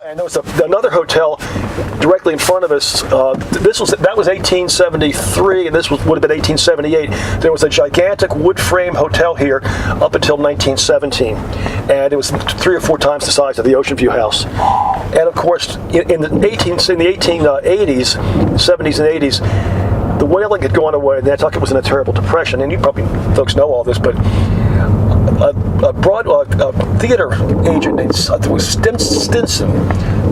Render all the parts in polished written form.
And there was another hotel directly in front of us. That was 1873, and this would have been 1878. There was a gigantic wood frame hotel here up until 1917, and it was 3 or 4 times the size of the Ocean View House. And of course, in the 1880s, 70s, and 80s. The whaling had gone away, and Nantucket was in a terrible depression. And you probably folks know all this, but a theater agent named Stinson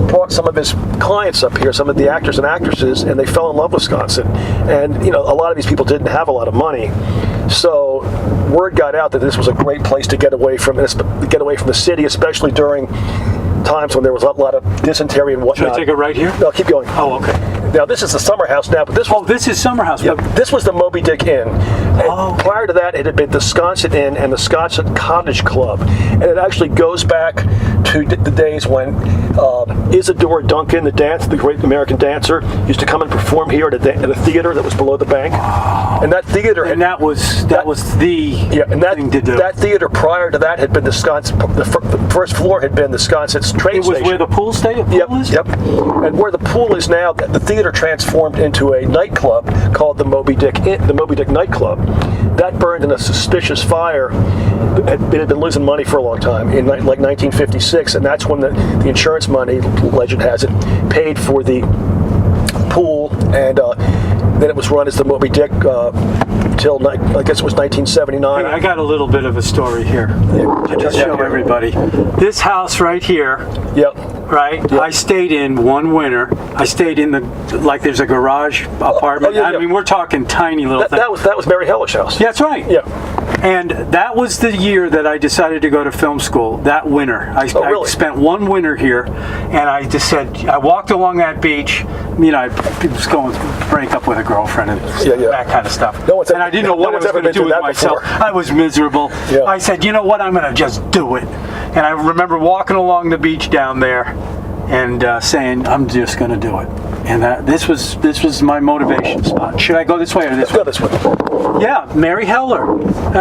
brought some of his clients up here, some of the actors and actresses, and they fell in love with Wisconsin. And a lot of these people didn't have a lot of money, so word got out that this was a great place to get away from the city, especially during times when there was a lot of dysentery and whatnot. Should I take it right here? No, keep going. Oh, okay. Now, this is the Summer House now, but this is Summer House. Yeah, this was the Moby Dick Inn. And prior to that, it had been the Wisconsin Inn and the Wisconsin Cottage Club. And it actually goes back to the days when Isadora Duncan, the great American dancer, used to come and perform here at a theater that was below the bank. And that theater... And that was the thing to do. That theater prior to that had been the first floor had been the Wisconsin train station. It was where the pool stayed? Yep. And where the pool is now, the theater transformed into a nightclub called the Moby Dick nightclub. That burned in a suspicious fire. It had been losing money for a long time, in like 1956, and that's when the insurance money, legend has it, paid for the pool, and then it was run as the Moby Dick till I guess it was 1979. Hey, I got a little bit of a story here to just show everybody. This house right here. Yep. Right? Yep. I stayed in one winter. I stayed in there's a garage apartment. I mean, we're talking tiny little thing. That was Mary Hellish house. Yeah, that's right. Yeah. And that was the year that I decided to go to film school, that winter. I spent one winter here, and I just said, I walked along that beach, I was going to break up with a girlfriend and that kind of stuff. And I didn't know what I was going to do with myself. I was miserable. Yeah. I said, you know what, I'm going to just do it. And I remember walking along the beach down there and saying, I'm just going to do it. And this was my motivation spot. Should I go this way or this way? Go this way. Yeah, Mary Heller.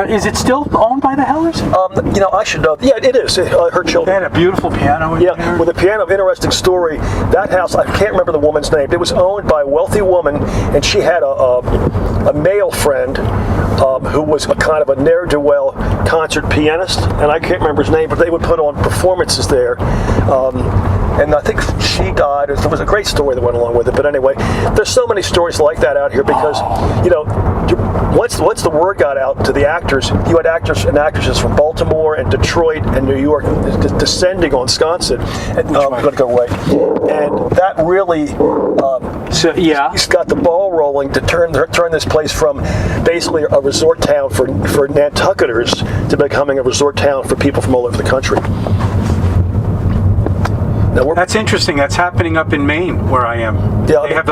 Is it still owned by the Hellers? I should know. Yeah, it is. Her children. They had a beautiful piano in there. With a piano. Interesting story. That house, I can't remember the woman's name. It was owned by a wealthy woman, and she had a male friend who was a kind of a ne'er-do-well concert pianist, and I can't remember his name, but they would put on performances there. And I think she died. There was a great story that went along with it. But anyway, there's so many stories like that out here because, once the word got out to the actors, you had actors and actresses from Baltimore and Detroit and New York descending on Wisconsin. I'm going to go away. And that really he's got the ball rolling to turn this place from basically a resort town for Nantucketers to becoming a resort town for people from all over the country. That's interesting. That's happening up in Maine, where I am. Yeah, they have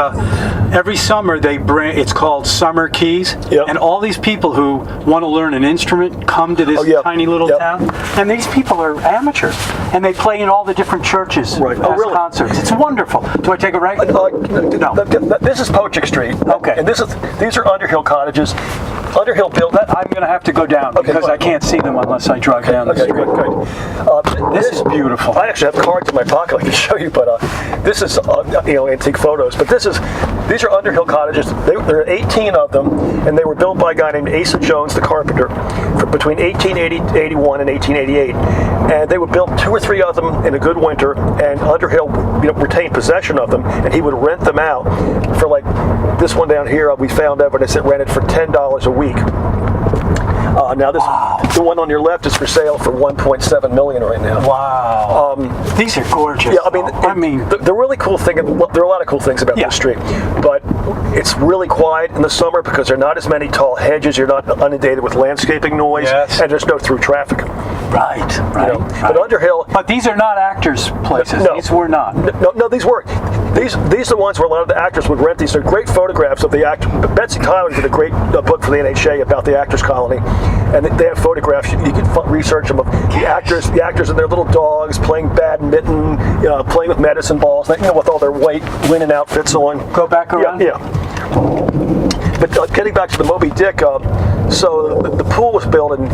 every summer they bring. It's called Summer Keys, and all these people who want to learn an instrument come to this tiny little town. And these people are amateurs, and they play in all the different churches as concerts. It's wonderful. Do I take a right? No. This is Pochick Street. Okay. And these are Underhill cottages. Underhill built. I'm going to have to to go because I can't see them unless I drive down the street. Good. This is beautiful. I actually have cards in my pocket I can show you, but this is antique photos. But these are Underhill cottages. There are 18 of them, and they were built by a guy named Asa Jones, the carpenter, between 1881 and 1888. And they would build 2 or 3 of them in a good winter, and Underhill retained possession of them, and he would rent them out for like this one down here. We found evidence that rented for $10 a week. Now the one on your left is for sale for $1.7 million right now. Wow! These are gorgeous. Yeah, I mean, the really cool thing. There are a lot of cool things about this street, but it's really quiet in the summer because there are not as many tall hedges. You're not inundated with landscaping noise, and there's no through traffic. Right. But Underhill. But these are not actors' places. No, these were not. No, these were. These are the ones where a lot of the actors would rent these. They're great photographs of the actors. Betsy Kyler did a great book for the NHA about the Actors Colony, and they have photographs. You can research them of the actors and their little dogs playing badminton, playing with medicine balls, with all their white linen outfits on. Go back around. Yeah. but getting back to the Moby Dick, so the pool was built, and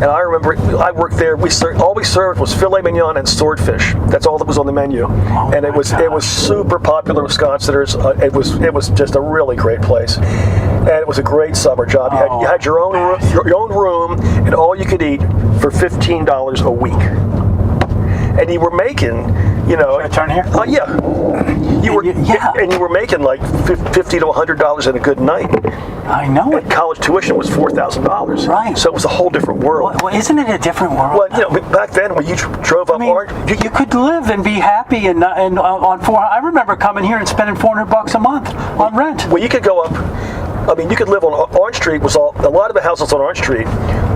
I remember I worked there. All we served was filet mignon and swordfish. That's all that was on the menu, and it was super popular with Wisconsiners. It was just a really great place, and it was a great summer job. You had your own room, and all you could eat for $15 a week, and you were making. Should I turn here? Yeah. And you were making like $50 to $100 in a good night. I know it. And college tuition was $4,000. Right. So it was a whole different world. Well, isn't it a different world? Well, back then when you drove up Orange, you could live and be happy and on I remember coming here and spending $400 a month on rent. Well, you could go up. I mean, you could live on Orange Street. A lot of the houses on Orange Street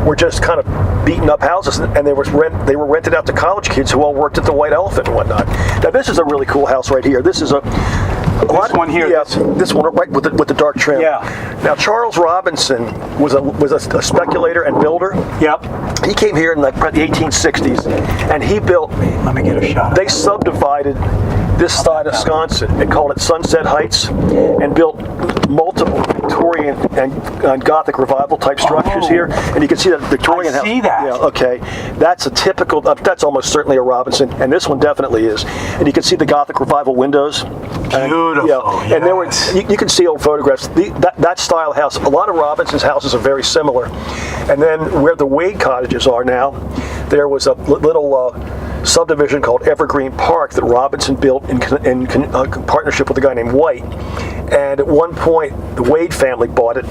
were just kind of beaten up houses, and they were rented out to college kids who all worked at the White Elephant and whatnot. Now, this is a really cool house right here. This is this one here. Yeah, this one right with the dark trim. Yeah. Now, Charles Robinson was a speculator and builder. Yep. He came here in the 1860s, and he built. Let me get a shot. They subdivided this side of Wisconsin and called it Sunset Heights, and built multiple Victorian and Gothic revival type structures here. And you can see that Victorian house. I see that. Yeah, okay. That's a typical. That's almost certainly a Robinson, and this one definitely is. And you can see the Gothic revival windows. Beautiful. Yeah. And there were. You can see old photographs. That style house. A lot of Robinson's houses are very similar. And then where the Wade cottages are now, there was a little subdivision called Evergreen Park that Robinson built in partnership with a guy named White. And at one point, the Wade family bought it,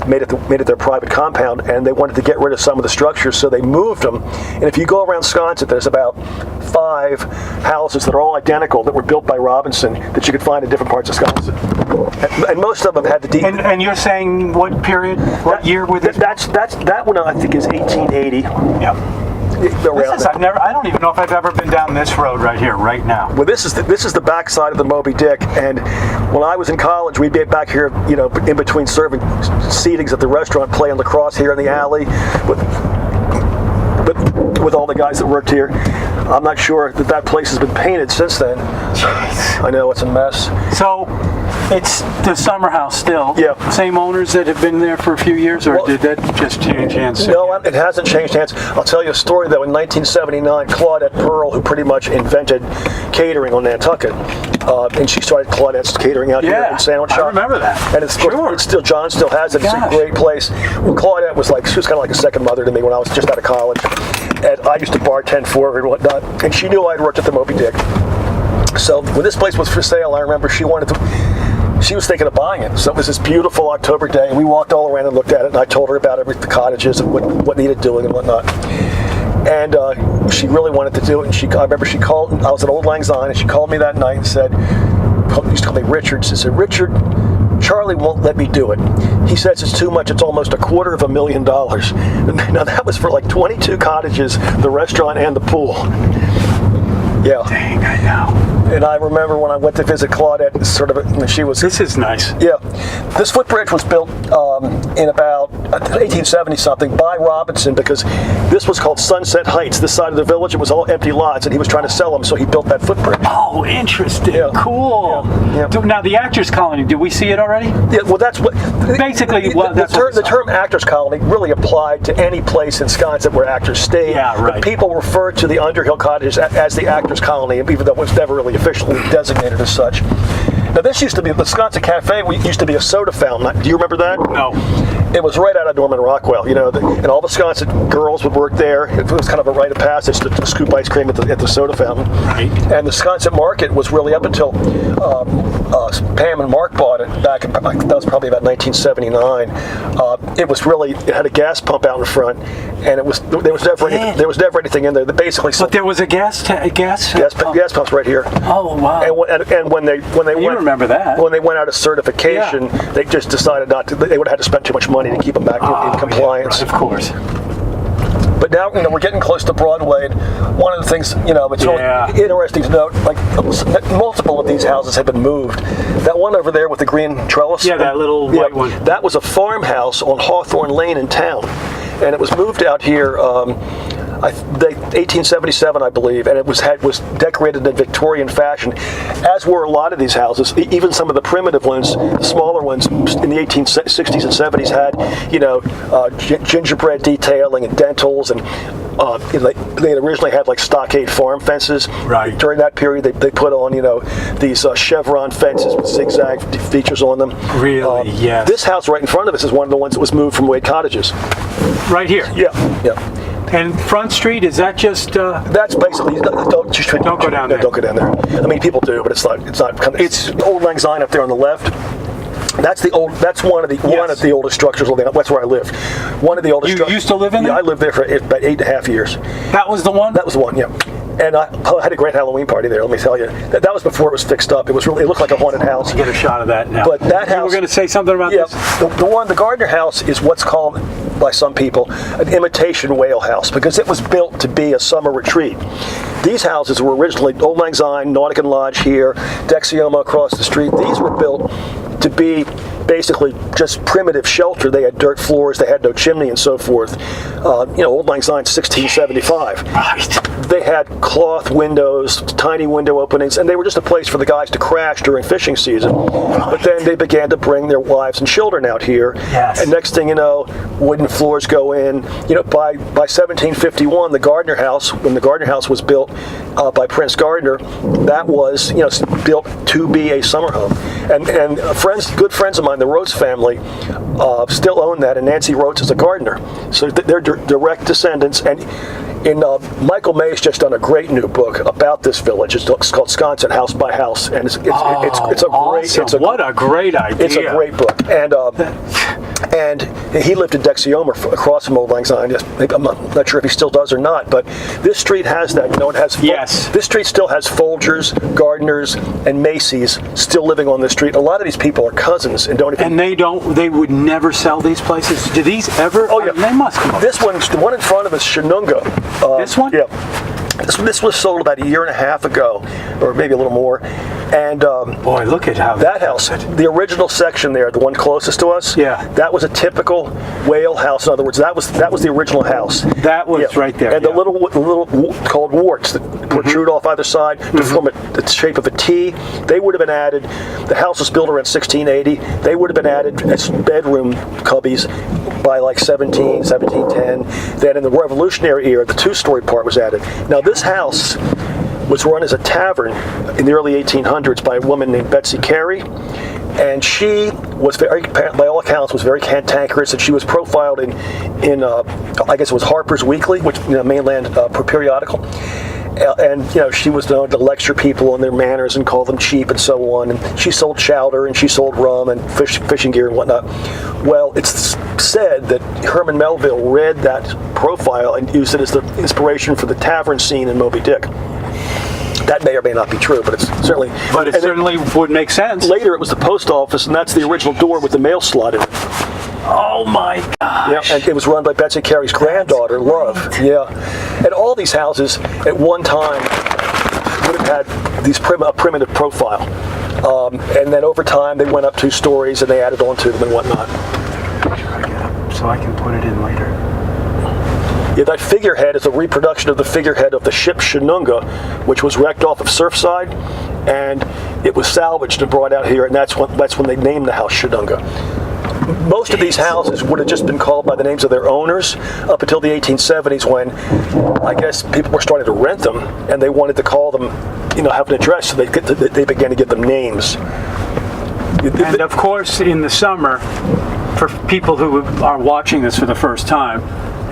made it their private compound, and they wanted to get rid of some of the structures, so they moved them. And if you go around Wisconsin, there's about 5 houses that are all identical that were built by Robinson that you could find in different parts of Wisconsin. And most of them had the deep. And you're saying what period? What year were they? That one I think is 1880. Yeah. I don't even know if I've ever been down this road right here, right now. Well, this is the back side of the Moby Dick, and when I was in college, we'd be back here, in between serving seatings at the restaurant, playing lacrosse here in the alley with all the guys that worked here. I'm not sure that place has been painted since then. Jeez. I know it's a mess. So it's the summer house still. Yeah. Same owners that have been there for a few years, or did that just change hands? No, it hasn't changed hands. I'll tell you a story though. In 1979, Claudette Pearl, who pretty much invented catering on Nantucket, and she started Claudette's Catering out here in Sandwich Shop. I remember that. And John still has it. It's a great place. Well, Claudette she was kind of like a second mother to me when I was just out of college. And I used to bartend for her and whatnot. And she knew I'd worked at the Moby Dick. So when this place was for sale, I remember she was thinking of buying it. So it was this beautiful October day, and we walked all around and looked at it, and I told her about the cottages and what needed doing and whatnot. And she really wanted to do it, and I remember she called. I was at Old Lang Syne, and she called me that night and used to call me Richard. She said, "Richard, Charlie won't let me do it. He says it's too much. It's almost $250,000. Now that was for like 22 cottages, the restaurant, and the pool. Yeah. Dang, I know. And I remember when I went to visit Claudette, This is nice. Yeah. This footbridge was built in about 1870 something by Robinson, because this was called Sunset Heights. This side of the village, it was all empty lots, and he was trying to sell them, so he built that footbridge. Oh, interesting. Yeah. Cool. Yeah. Yeah. Now, the Actors Colony, did we see it already? Yeah, well, that's what... Basically, the term Actors Colony really applied to any place in Wisconsin where actors stayed. Yeah, right. But people refer to the Underhill Cottages as the Actors Colony, even though it was never really officially designated as such. Now, this used to be the Wisconsin Cafe. Used to be a soda fountain. Do you remember that? No. It was right out of Norman Rockwell, and all the Wisconsin girls would work there. It was kind of a rite of passage to scoop ice cream at the soda fountain. Right. And the Wisconsin Market was really up until Pam and Mark bought it back in, that was probably about 1979. It had a gas pump out in front, and there was never anything in there. But there was a gas pumps right here. Oh wow! And when they remember that. When they went out of certification, they just decided not to. They would have had to spend too much money to keep them back in compliance. Yeah, right, of course. But now, we're getting close to Broadway. And one of the things, it's really interesting to note, like multiple of these houses have been moved. That one over there with the green trellis. Yeah, that little white one. That was a farmhouse on Hawthorne Lane in town, and it was moved out here. 1877, I believe, and it was decorated in Victorian fashion, as were a lot of these houses. Even some of the primitive ones, the smaller ones in the 1860s and 70s had, gingerbread detailing and dentals, and they had originally had like stockade farm fences. Right. During that period, they put on these chevron fences with zigzag features on them. Really? Yes. This house right in front of us is one of the ones that was moved from Wade Cottages. Right here. Yeah. And Front Street, is that just? That's basically don't go down there. Don't go down there. I mean, people do, but it's not. It's Old Lang Syne up there on the left. That's one of the oldest structures. That's where I live. One of the oldest. You used to live in there? Yeah, I lived there for about 8.5 years. That was the one. That was the one. Yeah. And I had a great Halloween party there. Let me tell you, that was before it was fixed up. It looked like a haunted house. Get a shot of that now. But that house. You were going to say something about this? The Gardner House is what's called by some people an imitation whale house because it was built to be a summer retreat. These houses were originally Old Lang Syne, Donegan Lodge here, Dexioma across the street. These were built to be basically just primitive shelter. They had dirt floors, they had no chimney and so forth. Old Lang Syne, 1675. Right. They had cloth windows, tiny window openings, and they were just a place for the guys to crash during fishing season. Right. But then they began to bring their wives and children out here. Yes. And next thing you know, wooden floors go in. By 1751, the Gardner House, when the Gardner House was built by Prince Gardner, that was built to be a summer home. And good friends of mine, the Rhodes family, still own that, and Nancy Rhodes is a gardener. So they're direct descendants. And Michael May's just done a great new book about this village. It's called Wisconsin House by House, and it's a awesome. What a great idea! It's a great book, and he lived in Dexioma across from Old Lang Syne. I'm not sure if he still does or not, but this street has that. It has this street still has Folgers, Gardners, and Macy's still living on this street. A lot of these people are cousins and don't even. And they would never sell these places. Do these ever? Oh yeah, they must come up. The one in front of us, Shimoga. This one? Yeah. This was sold about 1.5 years ago, or maybe a little more. And boy, look at how that house, the original section there, the one closest to us. Yeah. That was a typical whale house. In other words, that was the original house. That was right there. And the little called warts that protrude off either side to form the shape of a T. They would have been added. The house was built around 1680. They would have been added as bedroom cubbies by like 1710. Then in the Revolutionary era, the two-story part was added. Now this house was run as a tavern in the early 1800s by a woman named Betsy Carey, and she was by all accounts, was very cantankerous, and she was profiled in I guess it was Harper's Weekly, which mainland periodical. And she was known to lecture people on their manners and call them cheap and so on. And she sold chowder and she sold rum and fishing gear and whatnot. Well, it's said that Herman Melville read that profile and used it as the inspiration for the tavern scene in Moby Dick. That may or may not be true, but it's certainly. But it certainly would make sense. Later, it was the post office, and that's the original door with the mail slot in it. Oh my gosh! Yeah, and it was run by Betsy Carey's granddaughter, Love. Yeah, and all these houses at one time would have had these primitive profile, and then over time they went up 2 stories and they added on to them and whatnot. So I can put it in later. Yeah, that figurehead is a reproduction of the figurehead of the ship Shimoga, which was wrecked off of Surfside, and it was salvaged and brought out here, and that's when they named the house Shimoga. Most of these houses would have just been called by the names of their owners up until the 1870s, when I guess people were starting to rent them, and they wanted to call them, have an address, so they began to give them names. And of course, in the summer, for people who are watching this for the first time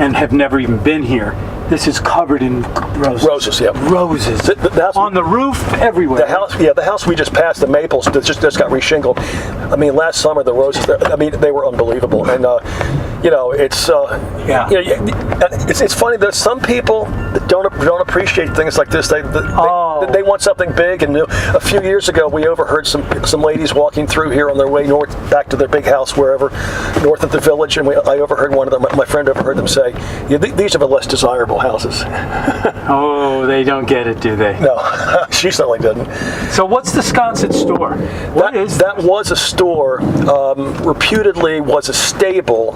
and have never even been here, this is covered in roses. Roses, yeah. Roses. The house, on the roof, everywhere. The house we just passed, the maples, that just got reshingled. I mean, last summer the roses, they were unbelievable. And it's it's funny that some people that don't appreciate things like this. They want something big. And a few years ago, we overheard some ladies walking through here on their way north, back to their big house, wherever, north of the village, and I overheard one of them. My friend overheard them say, "These are the less desirable houses." Oh, they don't get it, do they? No, she certainly didn't. So what's the Sconset store? What is that? Was a store. Reputedly was a stable.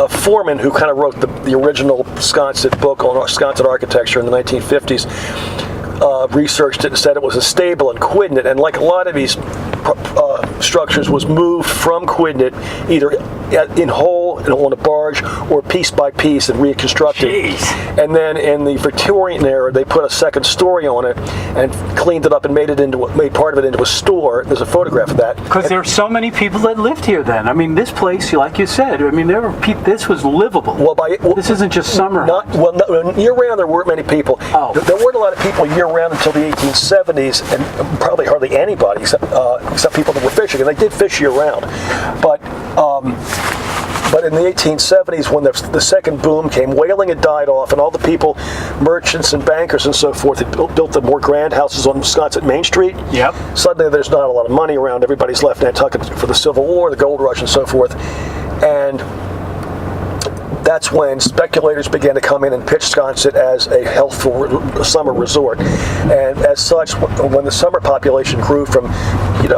foreman who kind of wrote the original Sconset book on Sconset architecture in the 1950s. Researched it and said it was a stable in Quidnet, and like a lot of these structures, was moved from Quidnet either in whole on a barge or piece by piece and reconstructed. Jeez. And then in the Victorian era, they put a second story on it and cleaned it up and made part of it into a store. There's a photograph of that. Because there are so many people that lived here then. I mean, this place, like you said, I mean, this was livable. This isn't just summer. Year-round, there weren't many people. Oh. There weren't a lot of people year-round until the 1870s, and probably hardly anybody except people that were fishing, and they did fish year-round. But in the 1870s, when the second boom came, whaling had died off, and all the people, merchants and bankers and so forth, had built the more grand houses on Sconset Main Street. Yep. Suddenly, there's not a lot of money around. Everybody's left Nantucket for the Civil War, the Gold Rush, and so forth. And that's when speculators began to come in and pitch Sconset as a healthful summer resort. And as such, when the summer population grew from,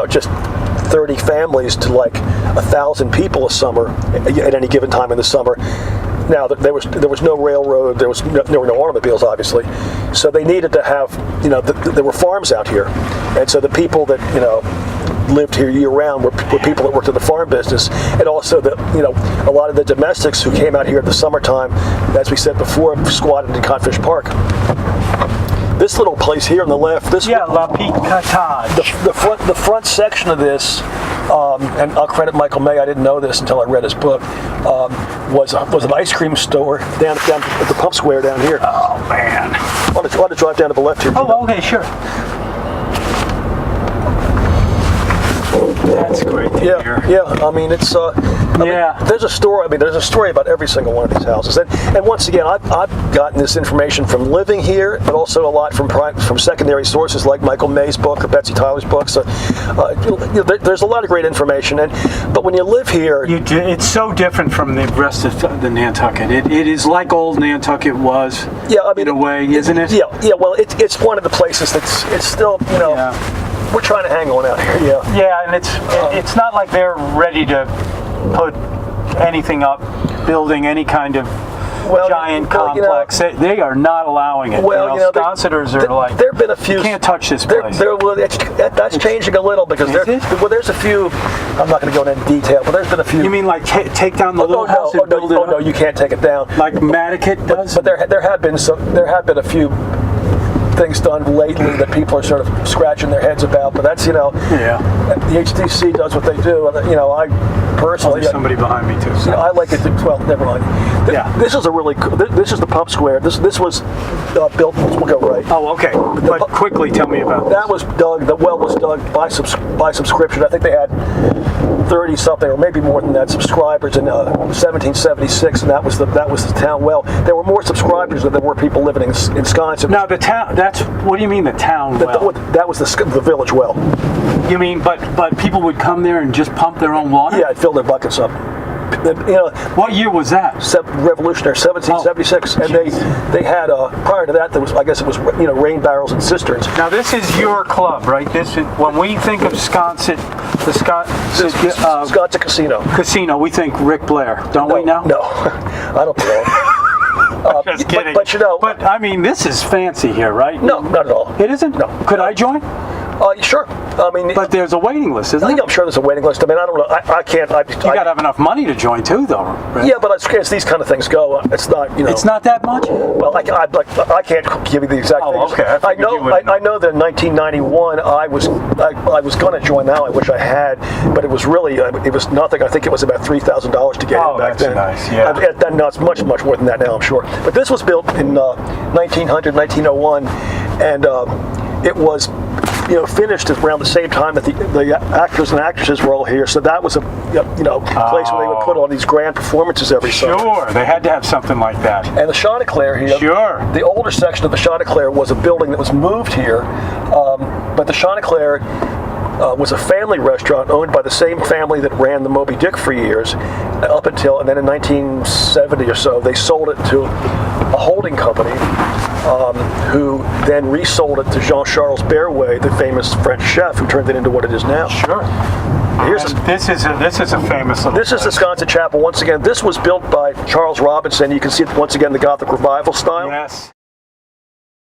just 30 families to like 1,000 people a summer at any given time in the summer. Now, there was no railroad, there were no automobiles, obviously, so they needed to have, there were farms out here, and so the people that lived here year-round were people that worked in the farm business, and also a lot of the domestics who came out here at the summertime, as we said before, squatted in Codfish Park. This little place here on the left, La Picotage. The front section of this, and I'll credit Michael May, I didn't know this until I read his book, was an ice cream store down at the pump square down here. Oh, man. I want to drive down to the left here. Oh, okay, sure. That's great to hear. Yeah. I mean, it's. There's a story. There's a story about every single one of these houses, and once again, I've gotten this information from living here, but also a lot from secondary sources like Michael May's book or Betsy Tyler's books. So, there's a lot of great information, but when you live here, it's so different from the rest of the Nantucket. It is like old Nantucket was. Yeah, in a way, isn't it? Yeah. Well, it's one of the places it's still We're trying to hang on out here, Yeah, and it's not like they're ready to put anything up, building any kind of giant complex. They are not allowing it. Sconseters are like, there have been a few. You can't touch this place. That's changing a little because there's a few. I'm not going to go into detail, but there's been a few. You mean like take down the little house and build it up? No, you can't take it down. Like Matticat does. But there have been a few things done lately that people are sort of scratching their heads about, but that's the HTC does what they do. I personally, there's somebody behind me too. So. I like it. Well, never mind. This is a really cool. This is the pump square. This was built. We'll go right. Oh, okay. But quickly, tell me about that. Was dug. The well was dug by subscription. I think they had 30 something or maybe more than that subscribers in 1776, and that was the town well. There were more subscribers than there were people living in Sconset. Now the town. What do you mean the town well? That was the village well. You mean, but people would come there and just pump their own water? Yeah, fill their buckets up. What year was that? Revolutionary, 1776, and they had prior to that it was rain barrels and cisterns. Now this is your club, right? This is when we think of Sconset, Sconset Casino. We think Rick Blair, don't we now? No, I don't know. Just kidding. But I mean, this is fancy here, right? No, not at all. It isn't? No. Could I join? Sure. But there's a waiting list, isn't there? I'm sure there's a waiting list. I don't know. I can't. You got to have enough money to join too, though. Right? Yeah, but as these kind of things go, it's not. It's not that much. Well, I can't give you the exact. Oh, okay. I know that in 1991 I was going to join. Now I wish I had, but it was really it was nothing. I think it was about $3,000 to get in back then. Nice. Yeah. No, it's much more than that now, I'm sure. But this was built in 1901, and it was. Finished around the same time that the actors and actresses were all here. So that was a place where they would put on these grand performances every summer. Sure, they had to have something like that. And the Chanticleer here, the older section of the Chanticleer was a building that was moved here, but the Chanticleer was a family restaurant owned by the same family that ran the Moby Dick for years, up until, and then in 1970 or so, they sold it to a holding company, who then resold it to Jean-Charles Berrouet, the famous French chef, who turned it into what it is now. Sure. This is a famous little This is the Sconset Chapel. Once again, this was built by Charles Robinson. You can see, once again, the Gothic Revival style. Yes.